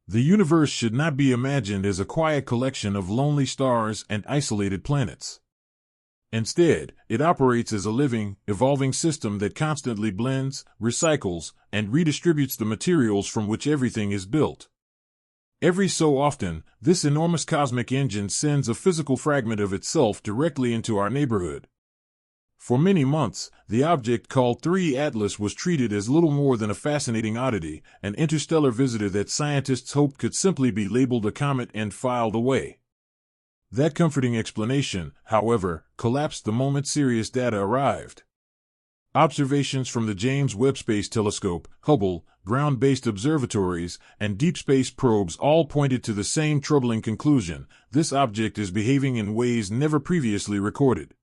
The universe should not be imagined as a quiet collection of lonely stars and isolated planets. Instead, it operates as a living, evolving system that constantly blends, recycles, and redistributes the materials from which everything is built. Every so often, this enormous cosmic engine sends a physical fragment of itself directly into our neighborhood. For many months, the object called 3 Atlas was treated as little more than a fascinating oddity, an interstellar visitor that scientists hoped could simply be labeled a comet and filed away. That comforting explanation, however, collapsed the moment serious data arrived. Observations from the James Webb Space Telescope, Hubble, ground-based observatories, and deep space probes all pointed to the same troubling conclusion: this object is behaving in ways never previously recorded.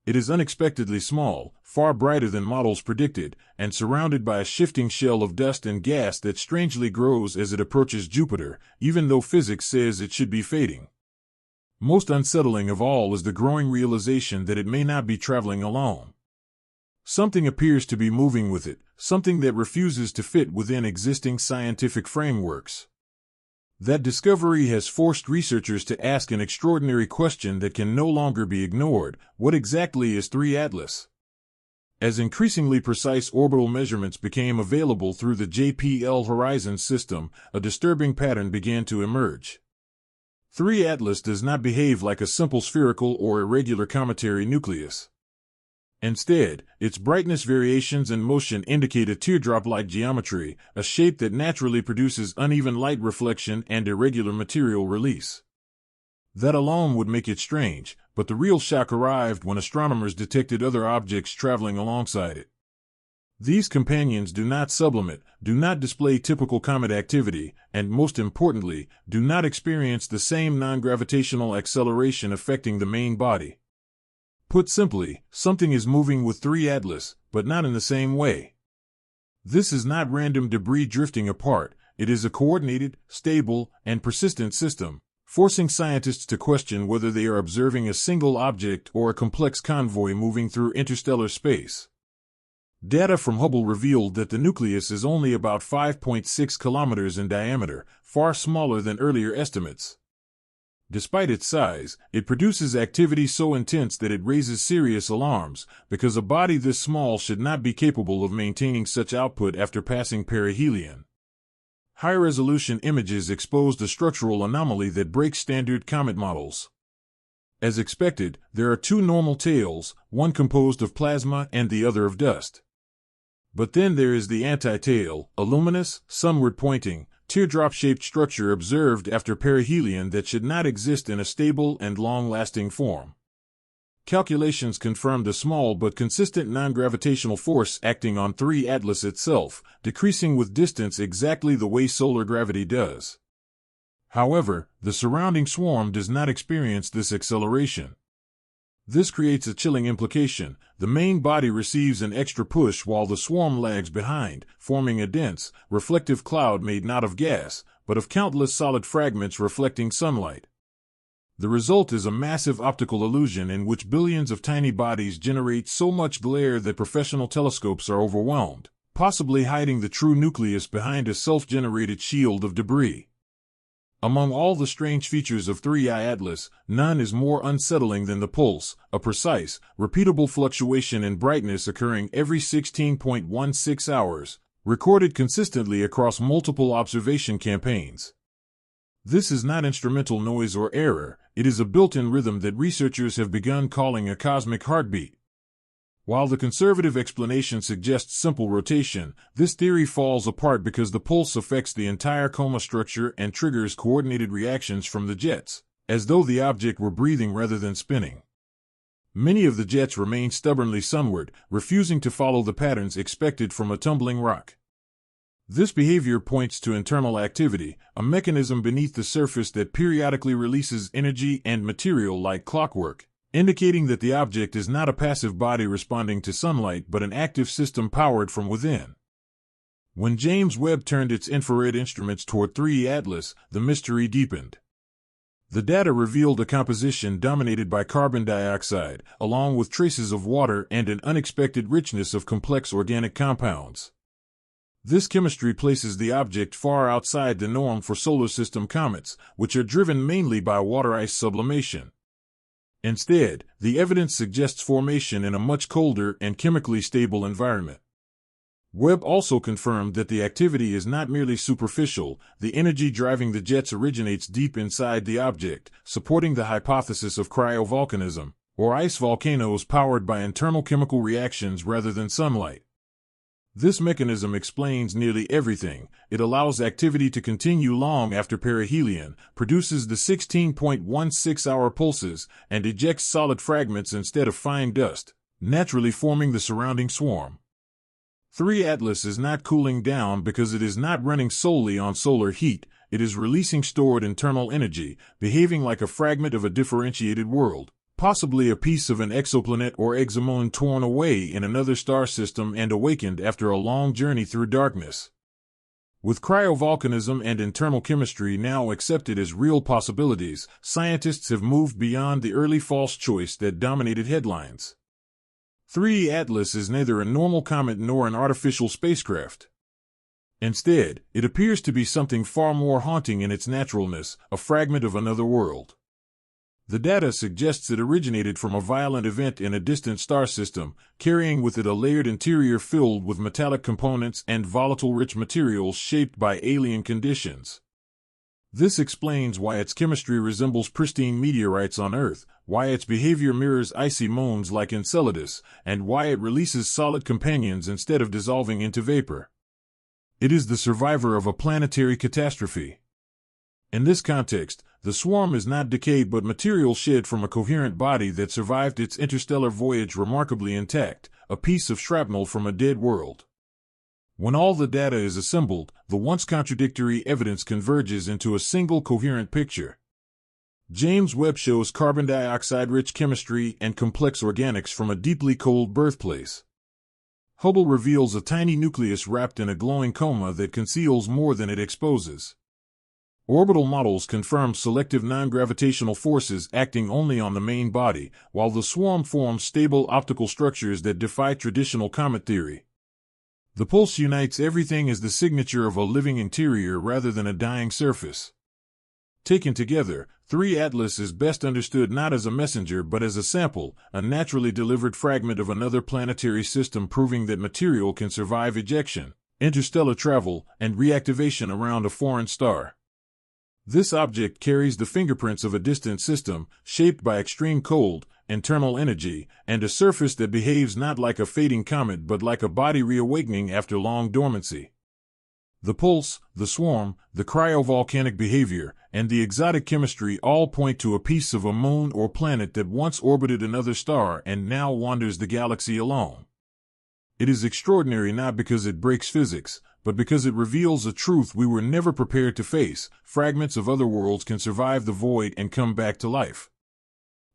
It is unexpectedly small, far brighter than models predicted, and surrounded by a shifting shell of dust and gas that strangely grows as it approaches Jupiter, even though physics says it should be fading. Most unsettling of all is the growing realization that it may not be traveling alone. Something appears to be moving with it, something that refuses to fit within existing scientific frameworks. That discovery has forced researchers to ask an extraordinary question that can no longer be ignored: what exactly is 3 Atlas? As increasingly precise orbital measurements became available through the JPL Horizon system, a disturbing pattern began to emerge. 3 Atlas does not behave like a simple spherical or irregular cometary nucleus. Instead, its brightness variations and motion indicate a teardrop-like geometry, a shape that naturally produces uneven light reflection and irregular material release. That alone would make it strange, but the real shock arrived when astronomers detected other objects traveling alongside it. These companions do not sublimate, do not display typical comet activity, and most importantly, do not experience the same non-gravitational acceleration affecting the main body. Put simply, something is moving with 3 Atlas, but not in the same way. This is not random debris drifting apart, it is a coordinated, stable, and persistent system, forcing scientists to question whether they are observing a single object or a complex convoy moving through interstellar space. Data from Hubble revealed that the nucleus is only about 5.6 kilometers in diameter, far smaller than earlier estimates. Despite its size, it produces activity so intense that it raises serious alarms, because a body this small should not be capable of maintaining such output after passing perihelion. High-resolution images exposed a structural anomaly that breaks standard comet models. As expected, there are 2 normal tails, one composed of plasma and the other of dust. But then there is the anti-tail, a luminous, sunward-pointing, teardrop-shaped structure observed after perihelion that should not exist in a stable and long-lasting form. Calculations confirmed a small but consistent non-gravitational force acting on 3 Atlas itself, decreasing with distance exactly the way solar gravity does. However, the surrounding swarm does not experience this acceleration. This creates a chilling implication: the main body receives an extra push while the swarm lags behind, forming a dense, reflective cloud made not of gas, but of countless solid fragments reflecting sunlight. The result is a massive optical illusion in which billions of tiny bodies generate so much glare that professional telescopes are overwhelmed, possibly hiding the true nucleus behind a self-generated shield of debris. Among all the strange features of 3I Atlas, none is more unsettling than the pulse, a precise, repeatable fluctuation in brightness occurring every 16.16 hours, recorded consistently across multiple observation campaigns. This is not instrumental noise or error, it is a built-in rhythm that researchers have begun calling a cosmic heartbeat. While the conservative explanation suggests simple rotation, this theory falls apart because the pulse affects the entire coma structure and triggers coordinated reactions from the jets, as though the object were breathing rather than spinning. Many of the jets remain stubbornly sunward, refusing to follow the patterns expected from a tumbling rock. This behavior points to internal activity, a mechanism beneath the surface that periodically releases energy and material like clockwork, indicating that the object is not a passive body responding to sunlight but an active system powered from within. When James Webb turned its infrared instruments toward 3 Atlas, the mystery deepened. The data revealed a composition dominated by carbon dioxide, along with traces of water and an unexpected richness of complex organic compounds. This chemistry places the object far outside the norm for solar system comets, which are driven mainly by water ice sublimation. Instead, the evidence suggests formation in a much colder and chemically stable environment. Webb also confirmed that the activity is not merely superficial. The energy driving the jets originates deep inside the object, supporting the hypothesis of cryovolcanism, or ice volcanoes powered by internal chemical reactions rather than sunlight. This mechanism explains nearly everything. It allows activity to continue long after perihelion, produces the 16.16-hour pulses, and ejects solid fragments instead of fine dust, naturally forming the surrounding swarm. 3 Atlas is not cooling down because it is not running solely on solar heat. It is releasing stored internal energy, behaving like a fragment of a differentiated world, possibly a piece of an exoplanet or exomoon torn away in another star system and awakened after a long journey through darkness. With cryovolcanism and internal chemistry now accepted as real possibilities, scientists have moved beyond the early false choice that dominated headlines. 3 Atlas is neither a normal comet nor an artificial spacecraft. Instead, it appears to be something far more haunting in its naturalness, a fragment of another world. The data suggests it originated from a violent event in a distant star system, carrying with it a layered interior filled with metallic components and volatile-rich materials shaped by alien conditions. This explains why its chemistry resembles pristine meteorites on Earth, why its behavior mirrors icy moons like Enceladus, and why it releases solid companions instead of dissolving into vapor. It is the survivor of a planetary catastrophe. In this context, the swarm is not decayed but material shed from a coherent body that survived its interstellar voyage remarkably intact, a piece of shrapnel from a dead world. When all the data is assembled, the once contradictory evidence converges into a single coherent picture. James Webb shows carbon dioxide-rich chemistry and complex organics from a deeply cold birthplace. Hubble reveals a tiny nucleus wrapped in a glowing coma that conceals more than it exposes. Orbital models confirm selective non-gravitational forces acting only on the main body, while the swarm forms stable optical structures that defy traditional comet theory. The pulse unites everything as the signature of a living interior rather than a dying surface. Taken together, 3 Atlas is best understood not as a messenger but as a sample, a naturally delivered fragment of another planetary system proving that material can survive ejection, interstellar travel, and reactivation around a foreign star. This object carries the fingerprints of a distant system, shaped by extreme cold, internal energy, and a surface that behaves not like a fading comet but like a body reawakening after long dormancy. The pulse, the swarm, the cryovolcanic behavior, and the exotic chemistry all point to a piece of a moon or planet that once orbited another star and now wanders the galaxy alone. It is extraordinary not because it breaks physics, but because it reveals a truth we were never prepared to face: fragments of other worlds can survive the void and come back to life.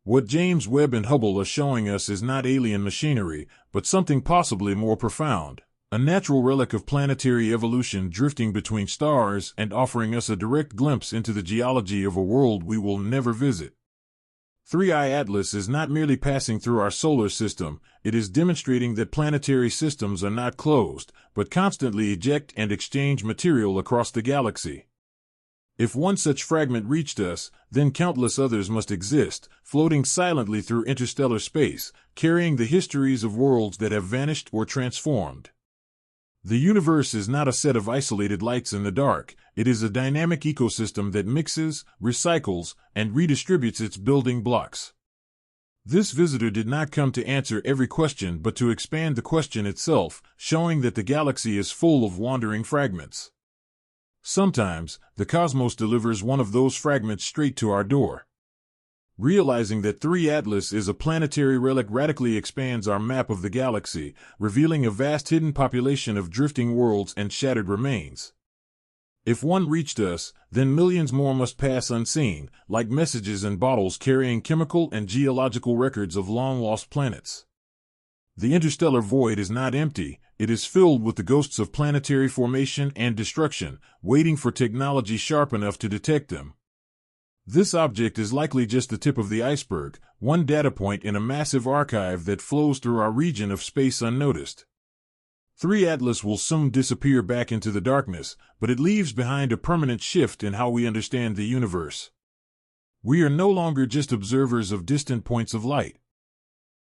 What James Webb and Hubble are showing us is not alien machinery, but something possibly more profound, a natural relic of planetary evolution drifting between stars and offering us a direct glimpse into the geology of a world we will never visit. 3I Atlas is not merely passing through our solar system, it is demonstrating that planetary systems are not closed, but constantly eject and exchange material across the galaxy. If one such fragment reached us, then countless others must exist, floating silently through interstellar space, carrying the histories of worlds that have vanished or transformed. The universe is not a set of isolated lights in the dark, it is a dynamic ecosystem that mixes, recycles, and redistributes its building blocks. This visitor did not come to answer every question but to expand the question itself, showing that the galaxy is full of wandering fragments. Sometimes, the cosmos delivers one of those fragments straight to our door. Realizing that 3 Atlas is a planetary relic radically expands our map of the galaxy, revealing a vast hidden population of drifting worlds and shattered remains. If one reached us, then millions more must pass unseen, like messages in bottles carrying chemical and geological records of long-lost planets. The interstellar void is not empty, it is filled with the ghosts of planetary formation and destruction, waiting for technology sharp enough to detect them. This object is likely just the tip of the iceberg, one data point in a massive archive that flows through our region of space unnoticed. 3 Atlas will soon disappear back into the darkness, but it leaves behind a permanent shift in how we understand the universe. We are no longer just observers of distant points of light.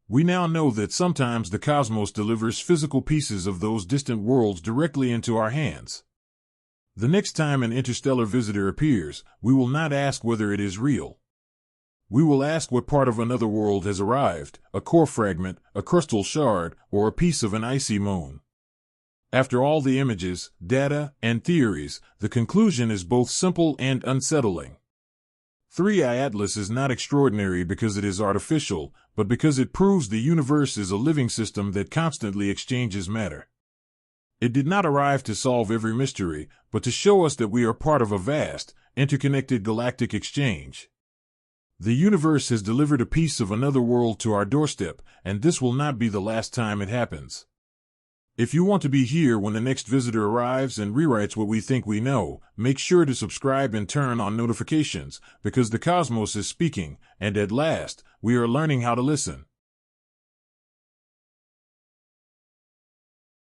We now know that sometimes the cosmos delivers physical pieces of those distant worlds directly into our hands. The next time an interstellar visitor appears, we will not ask whether it is real. We will ask what part of another world has arrived, a core fragment, a crystal shard, or a piece of an icy moon. After all the images, data, and theories, the conclusion is both simple and unsettling. 3I Atlas is not extraordinary because it is artificial, but because it proves the universe is a living system that constantly exchanges matter. It did not arrive to solve every mystery, but to show us that we are part of a vast, interconnected galactic exchange. The universe has delivered a piece of another world to our doorstep, and this will not be the last time it happens. If you want to be here when the next visitor arrives and rewrites what we think we know, make sure to subscribe and turn on notifications, because the cosmos is speaking, and at last, we are learning how to listen.